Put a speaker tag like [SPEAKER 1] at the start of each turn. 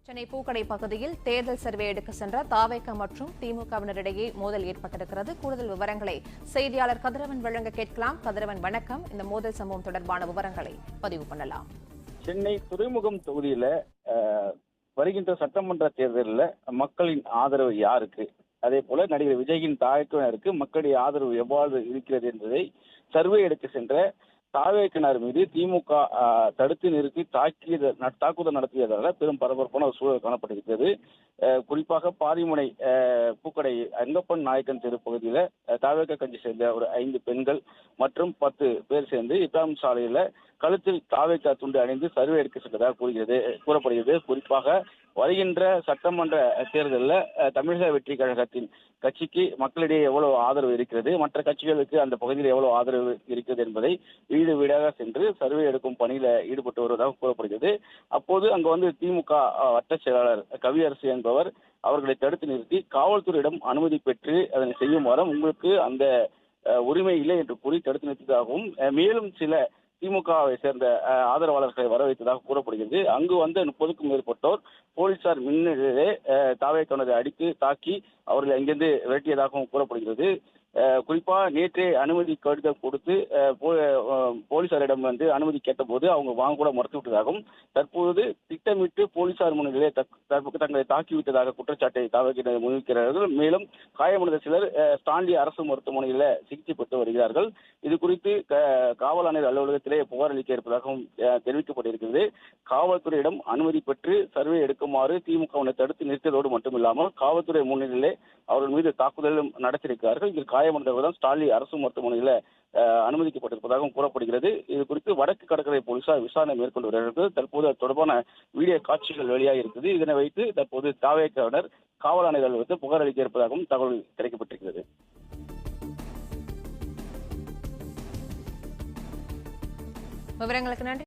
[SPEAKER 1] சென்னை பூக்கடை பகுதியில் தேர்தல் சர்வே எடுக்க சென்ற தாவேக மற்றும் திமுகவினரிடையே மோதல் ஏற்பட்டிருக்கிறது. கூடுதல் விவரங்களை செய்தியாளர் கதிரவன் வழங்க கேட்கலாம். கதிரவன், வணக்கம். இந்த மோதல் சம்பவம் தொடர்பான விவரங்களை பதிவு பண்ணலாம்.
[SPEAKER 2] சென்னை துறைமுகம் தொகுதியில வருகின்ற சட்டமன்ற தேர்தலில் மக்களின் ஆதரவு யாருக்கு, அதே போல நடிகர் விஜயின் தாயக்கினருக்கு மக்களுடைய ஆதரவு எவ்வாறு இருக்கிறது என்பதை சர்வே எடுக்க சென்ற தாவேக்கினர் மீது திமுக தடுத்து நிறுத்தி தாக்குதல் நடத்தியதால பெரும் பரபரப்பான ஒரு சூழல் காணப்பட்டிருக்கிறது. குறிப்பாக பாரிமுனை பூக்கடை அங்கப்பன் நாயக்கன் தெரு பகுதியில தாவேக கட்சி சேர்ந்த ஒரு 5 பெண்கள் மற்றும் 10 பேர் சேர்ந்து இப்ராஹிம் சாலையில கழுத்தில் தாவேக துண்டு அணிந்து சர்வே எடுக்க சென்றதாக கூறப்படுகிறது. குறிப்பாக வருகின்ற சட்டமன்ற தேர்தலில் தமிழக வெற்றி கழகத்தின் கட்சிக்கு மக்களிடையே எவ்வளவு ஆதரவு இருக்கிறது, மற்ற கட்சிகளுக்கு அந்த பகுதியில் எவ்வளவு ஆதரவு இருக்கிறது என்பதை வீடு வீடாக சென்று சர்வே எடுக்கும் பணியில ஈடுபட்டு வருவதாக கூறப்படுகிறது. அப்போது அங்கு திமுக வட்ட செயலாளர் கவியரசு என்பவர் அவர்களை தடுத்து நிறுத்தி காவல்துறையிடம் அனுமதி பெற்று அதனை செய்யுமாறு உங்களுக்கு அந்த உரிமை இல்லை என்று கூறி தடுத்து நிறுத்தியதாகவும் மேலும் சில திமுகவை சேர்ந்த ஆதரவாளர்களை வரவைத்ததாக கூறப்படுகிறது. அங்கு வந்த 30க்கும் மேற்பட்டோர் போலீசார் முன்னிலையிலே தாவேக்கானரை அடித்து தாக்கி அவர்களை அங்கிருந்து விரட்டியதாகவும் கூறப்படுகிறது. குறிப்பாக நேற்றே அனுமதி கடிதம் கொடுத்து போலீசாரிடம் அனுமதி கேட்டபோது அவங்க வாங்க கூட மறுத்துவிட்டதாகவும் தற்போது திட்டமிட்டு போலீசார் முன்னிலையிலே தங்களை தாக்கிவிட்டதாக குற்றச்சாட்டை தாவேக்கினர் முன்வைக்கிறார்கள். மேலும் காயமடைந்த சிலர் ஸ்டான்லி அரசு மருத்துவமனையில் சிகிச்சை பெற்று வருகிறார்கள். இது குறித்து காவல் ஆணையர் அலுவலகத்திலே புகார் அளிக்க இருப்பதாகவும் தெரிவிக்கப்பட்டிருக்கிறது. காவல்துறையிடம் அனுமதி பெற்று சர்வே எடுக்குமாறு திமுகவினர் தடுத்து நிறுத்தியதோடு மட்டுமில்லாமல் காவல்துறை முன்னிலையிலே அவர்கள் மீது தாக்குதலும் நடத்தியிருக்கிறார்கள். இதில் காயமடைந்தவர்தான் ஸ்டான்லி அரசு மருத்துவமனையில் அனுமதிக்கப்பட்டிருப்பதாகவும் கூறப்படுகிறது. இது குறித்து வடக்கு கடற்கரை போலீசார் விசாரணை மேற்கொண்டு வருகிறார்கள். தற்போது அது தொடர்பான வீடியோ காட்சிகள் வெளியாக இருக்குது. இதனை வைத்து தற்போது தாவேக்காவினர் காவல் ஆணையர்கள் புகார் அளிக்க இருப்பதாகவும் தகவல் கிடைக்கப்பட்டிருக்கிறது.
[SPEAKER 1] விவரங்களுக்கு நன்றி.